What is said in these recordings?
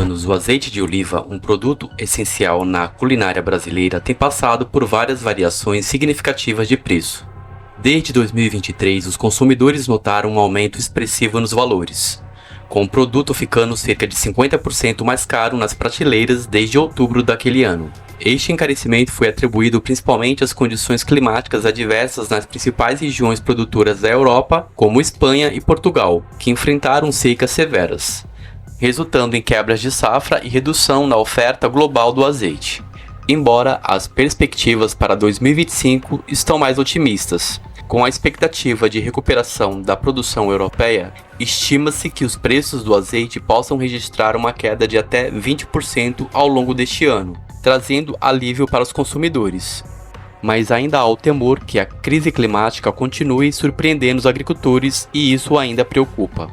anos, o azeite de oliva, um produto essencial na culinária brasileira, tem passado por várias variações significativas de preço. Desde 2023, os consumidores notaram um aumento expressivo nos valores, com o produto ficando cerca de 50% mais caro nas prateleiras desde outubro daquele ano. Este encarecimento foi atribuído principalmente às condições climáticas adversas nas principais regiões produtoras da Europa, como Espanha e Portugal, que enfrentaram secas severas, resultando em quebras de safra e redução na oferta global do azeite. Embora as perspectivas para 2025 estão mais otimistas, com a expectativa de recuperação da produção europeia, estima-se que os preços do azeite possam registrar uma queda de até 20% ao longo deste ano, trazendo alívio para os consumidores. Mas ainda há o temor que a crise climática continue surpreendendo os agricultores e isso ainda preocupa.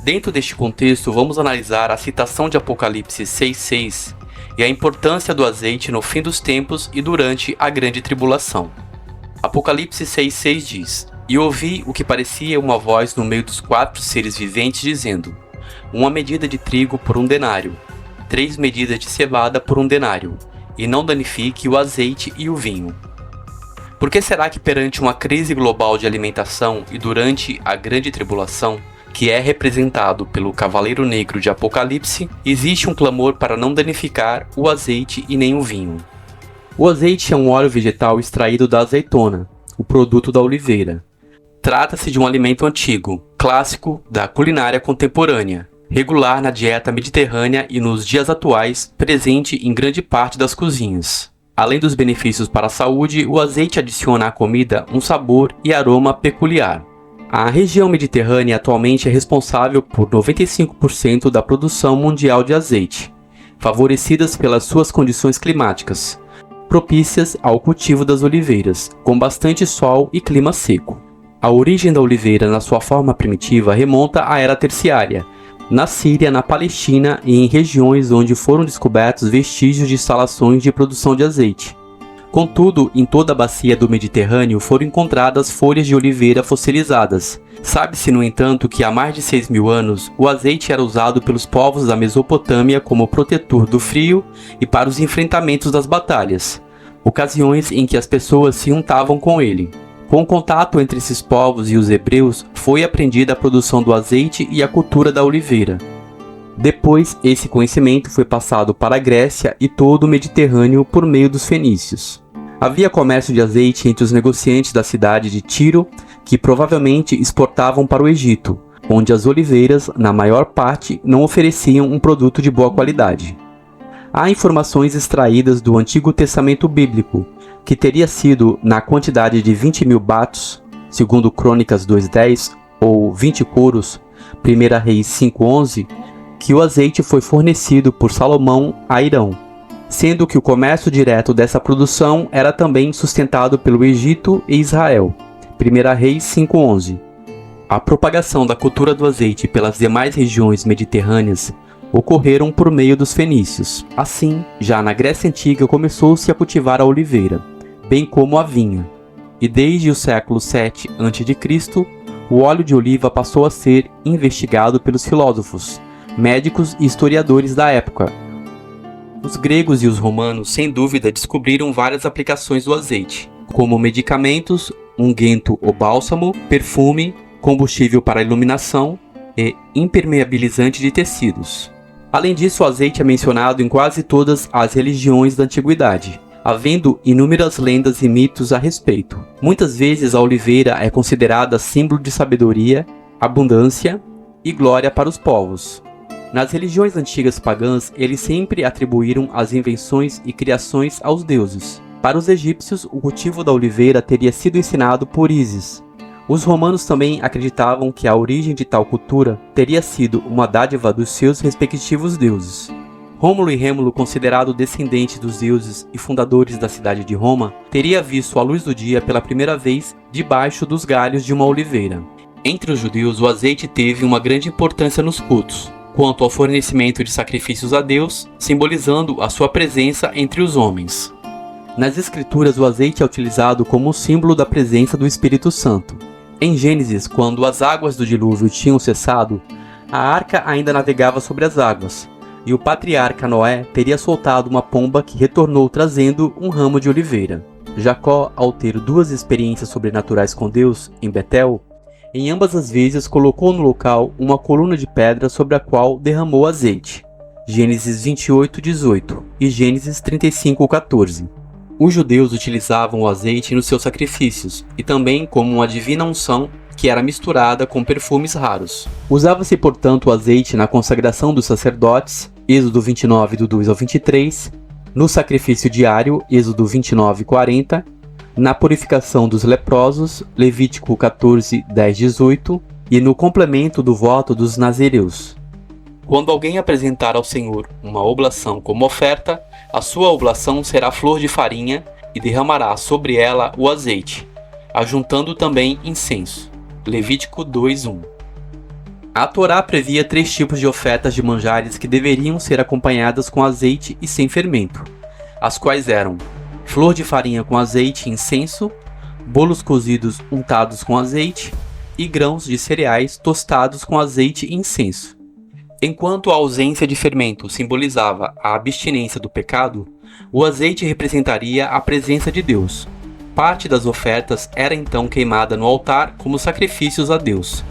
Dentro deste contexto, vamos analisar a citação de Apocalipse 6:6 e a importância do azeite no fim dos tempos e durante a grande tribulação. Apocalipse 6:6 diz: "E ouvi o que parecia uma voz no meio dos 4 seres viventes dizendo: uma medida de trigo por 1 denário, 3 medidas de cevada por 1 denário, e não danifique o azeite e o vinho." Por que será que perante uma crise global de alimentação e durante a grande tribulação, que é representado pelo Cavaleiro Negro de Apocalipse, existe um clamor para não danificar o azeite e nem o vinho? O azeite é um óleo vegetal extraído da azeitona, o produto da oliveira. Trata-se de um alimento antigo, clássico da culinária contemporânea, regular na dieta mediterrânea e nos dias atuais presente em grande parte das cozinhas. Além dos benefícios para a saúde, o azeite adiciona à comida um sabor e aroma peculiar. A região mediterrânea atualmente é responsável por 95% da produção mundial de azeite, favorecidas pelas suas condições climáticas, propícias ao cultivo das oliveiras, com bastante sol e clima seco. A origem da oliveira na sua forma primitiva remonta à Era Terciária, na Síria, na Palestina e em regiões onde foram descobertos vestígios de instalações de produção de azeite. Contudo, em toda a bacia do Mediterrâneo foram encontradas folhas de oliveira fossilizadas. Sabe-se, no entanto, que há mais de 6.000 anos, o azeite era usado pelos povos da Mesopotâmia como protetor do frio e para os enfrentamentos das batalhas, ocasiões em que as pessoas se untavam com ele. Com o contato entre esses povos e os hebreus, foi aprendida a produção do azeite e a cultura da oliveira. Depois, esse conhecimento foi passado para a Grécia e todo o Mediterrâneo por meio dos fenícios. Havia comércio de azeite entre os negociantes da cidade de Tiro, que provavelmente exportavam para o Egito, onde as oliveiras, na maior parte, não ofereciam um produto de boa qualidade. Há informações extraídas do Antigo Testamento Bíblico, que teria sido na quantidade de 20.000 batos, segundo Crônicas 2:10, ou 20 coros, 1 Reis 5:11, que o azeite foi fornecido por Salomão a Irão, sendo que o comércio direto dessa produção era também sustentado pelo Egito e Israel. 1 Reis 5:11. A propagação da cultura do azeite pelas demais regiões mediterrâneas ocorreram por meio dos fenícios. Assim, já na Grécia Antiga começou-se a cultivar a oliveira, bem como a vinha. E desde o século 7 a.C., o óleo de oliva passou a ser investigado pelos filósofos, médicos e historiadores da época. Os gregos e os romanos, sem dúvida, descobriram várias aplicações do azeite, como medicamentos, unguento ou bálsamo, perfume, combustível para iluminação e impermeabilizante de tecidos. Além disso, o azeite é mencionado em quase todas as religiões da antiguidade, havendo inúmeras lendas e mitos a respeito. Muitas vezes a oliveira é considerada símbolo de sabedoria, abundância e glória para os povos. Nas religiões antigas pagãs, eles sempre atribuíram as invenções e criações aos deuses. Para os egípcios, o cultivo da oliveira teria sido ensinado por Ísis. Os romanos também acreditavam que a origem de tal cultura teria sido uma dádiva dos seus respectivos deuses. Rômulo e Rêmulo, considerado descendente dos deuses e fundadores da cidade de Roma, teria visto a luz do dia pela primeira vez debaixo dos galhos de uma oliveira. Entre os judeus, o azeite teve uma grande importância nos cultos, quanto ao fornecimento de sacrifícios a Deus, simbolizando a sua presença entre os homens. Nas Escrituras, o azeite é utilizado como símbolo da presença do Espírito Santo. Em Gênesis, quando as águas do dilúvio tinham cessado, a arca ainda navegava sobre as águas, e o patriarca Noé teria soltado uma pomba que retornou trazendo um ramo de oliveira. Jacó, ao ter duas experiências sobrenaturais com Deus, em Betel, em ambas as vezes colocou no local uma coluna de pedra sobre a qual derramou azeite. Gênesis 28:18 e Gênesis 35:14. Os judeus utilizavam o azeite nos seus sacrifícios e também como uma divina unção que era misturada com perfumes raros. Usava-se, portanto, o azeite na consagração dos sacerdotes, Êxodo 29, do 2 ao 23, no sacrifício diário, Êxodo 29:40, na purificação dos leprosos, Levítico 14, 10, 18, e no complemento do voto dos nazireus. Quando alguém apresentar ao Senhor uma oblação como oferta, a sua oblação será flor de farinha e derramará sobre ela o azeite, ajuntando também incenso. Levítico 2:1. A Torá previa 3 tipos de ofertas de manjares que deveriam ser acompanhadas com azeite e sem fermento, as quais eram flor de farinha com azeite e incenso, bolos cozidos untados com azeite e grãos de cereais tostados com azeite e incenso. Enquanto a ausência de fermento simbolizava a abstinência do pecado, o azeite representaria a presença de Deus. Parte das ofertas era então queimada no altar como sacrifícios a Deus.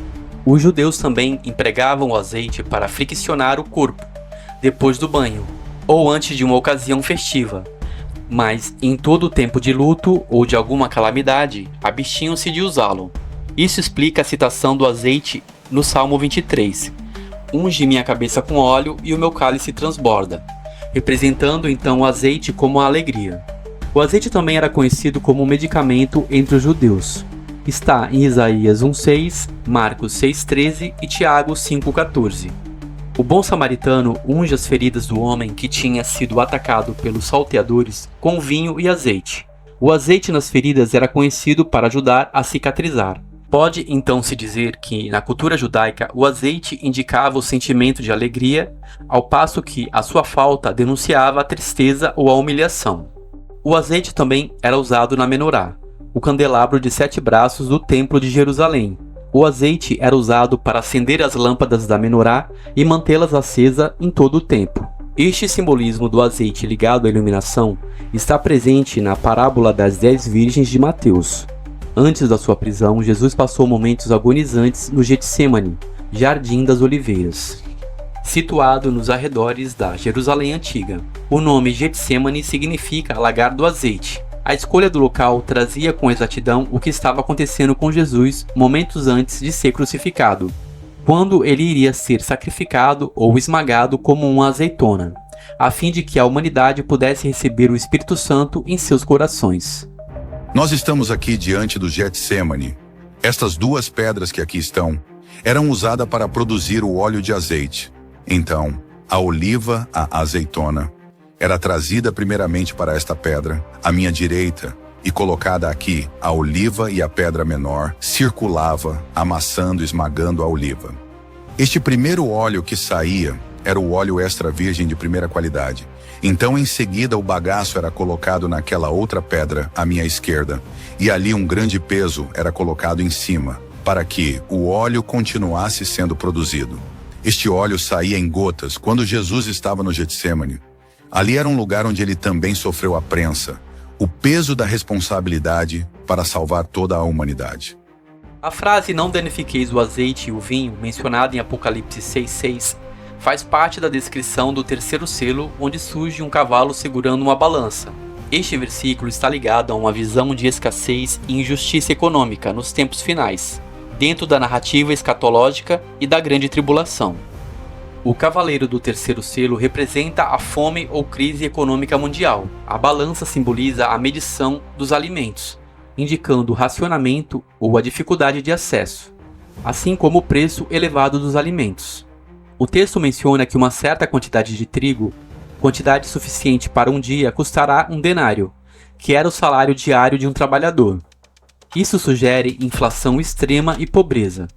Os judeus também empregavam o azeite para friccionar o corpo, depois do banho, ou antes de uma ocasião festiva, mas em todo o tempo de luto ou de alguma calamidade, abstinham-se de usá-lo. Isso explica a citação do azeite no Salmo 23. Unge minha cabeça com óleo e o meu cálice transborda, representando então o azeite como a alegria. O azeite também era conhecido como um medicamento entre os judeus. Está em Isaías 1:6, Marcos 6:13 e Tiago 5:14. O bom samaritano unge as feridas do homem que tinha sido atacado pelos salteadores com vinho e azeite. O azeite nas feridas era conhecido para ajudar a cicatrizar. Pode então se dizer que, na cultura judaica, o azeite indicava o sentimento de alegria, ao passo que a sua falta denunciava a tristeza ou a humilhação. O azeite também era usado na menorá, o candelabro de 7 braços do Templo de Jerusalém. O azeite era usado para acender as lâmpadas da menorá e mantê-las acesas em todo o tempo. Este simbolismo do azeite ligado à iluminação está presente na parábola das 10 virgens de Mateus. Antes da sua prisão, Jesus passou momentos agonizantes no Getsemane, Jardim das Oliveiras, situado nos arredores da Jerusalém Antiga. O nome Getsemane significa lagar do azeite. A escolha do local trazia com exatidão o que estava acontecendo com Jesus momentos antes de ser crucificado, quando ele iria ser sacrificado ou esmagado como uma azeitona, a fim de que a humanidade pudesse receber o Espírito Santo em seus corações. Nós estamos aqui diante do Getsemane. Estas 2 pedras que aqui estão eram usadas para produzir o óleo de azeite. Então, a oliva, a azeitona, era trazida primeiramente para esta pedra, à minha direita, e colocada aqui, a oliva e a pedra menor circulava, amassando e esmagando a oliva. Este primeiro óleo que saía era o óleo extra virgem de primeira qualidade. Então, em seguida, o bagaço era colocado naquela outra pedra à minha esquerda, e ali um grande peso era colocado em cima, para que o óleo continuasse sendo produzido. Este óleo saía em gotas quando Jesus estava no Getsemane. Ali era um lugar onde ele também sofreu a prensa, o peso da responsabilidade para salvar toda a humanidade. A frase "não danifiqueis o azeite e o vinho", mencionada em Apocalipse 6:6, faz parte da descrição do 3º selo, onde surge um cavalo segurando uma balança. Este versículo está ligado a uma visão de escassez e injustiça econômica nos tempos finais, dentro da narrativa escatológica e da grande tribulação. O cavaleiro do 3º selo representa a fome ou crise econômica mundial. A balança simboliza a medição dos alimentos, indicando o racionamento ou a dificuldade de acesso, assim como o preço elevado dos alimentos. O texto menciona que uma certa quantidade de trigo, quantidade suficiente para um dia, custará um denário, que era o salário diário de um trabalhador. Isso sugere inflação extrema e pobreza.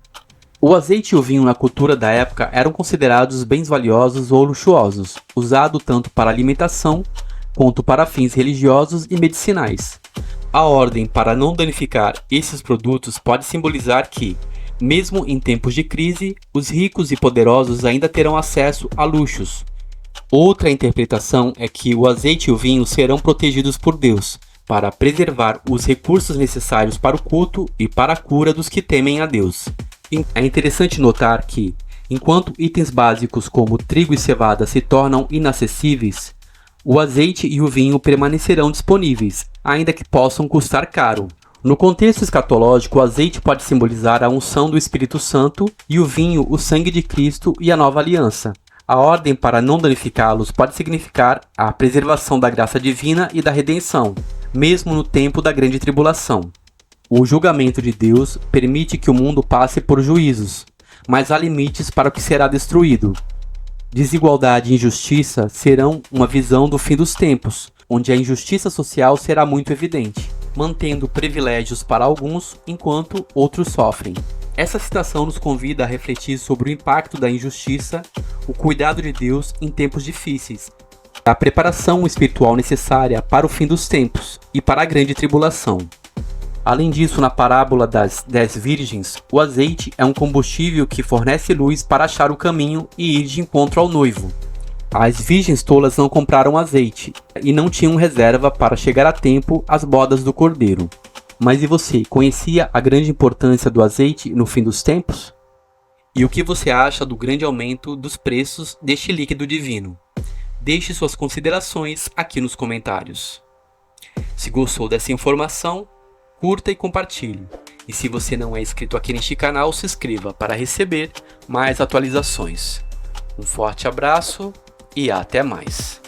O azeite e o vinho na cultura da época eram considerados bens valiosos ou luxuosos, usado tanto para alimentação quanto para fins religiosos e medicinais. A ordem para não danificar esses produtos pode simbolizar que, mesmo em tempos de crise, os ricos e poderosos ainda terão acesso a luxos, Outra interpretação é que o azeite e o vinho serão protegidos por Deus, para preservar os recursos necessários para o culto e para a cura dos que temem a Deus. É interessante notar que, enquanto itens básicos como trigo e cevada se tornam inacessíveis, o azeite e o vinho permanecerão disponíveis, ainda que possam custar caro. No contexto escatológico, o azeite pode simbolizar a unção do Espírito Santo e o vinho o sangue de Cristo e a nova aliança. A ordem para não danificá-los pode significar a preservação da graça divina e da redenção, mesmo no tempo da grande tribulação. O julgamento de Deus permite que o mundo passe por juízos, mas há limites para o que será destruído. Desigualdade e injustiça serão uma visão do fim dos tempos, onde a injustiça social será muito evidente, mantendo privilégios para alguns enquanto outros sofrem. Essa citação nos convida a refletir sobre o impacto da injustiça, o cuidado de Deus em tempos difíceis, a preparação espiritual necessária para o fim dos tempos e para a grande tribulação. Além disso, na parábola das 10 virgens, o azeite é um combustível que fornece luz para achar o caminho e ir de encontro ao noivo. As virgens tolas não compraram azeite e não tinham reserva para chegar a tempo às bodas do cordeiro. Mas e você, conhecia a grande importância do azeite no fim dos tempos? E o que você acha do grande aumento dos preços deste líquido divino? Deixe suas considerações aqui nos comentários. Se gostou dessa informação, curta e compartilhe. E se você não é inscrito aqui neste canal, se inscreva para receber mais atualizações. Um forte abraço e até mais.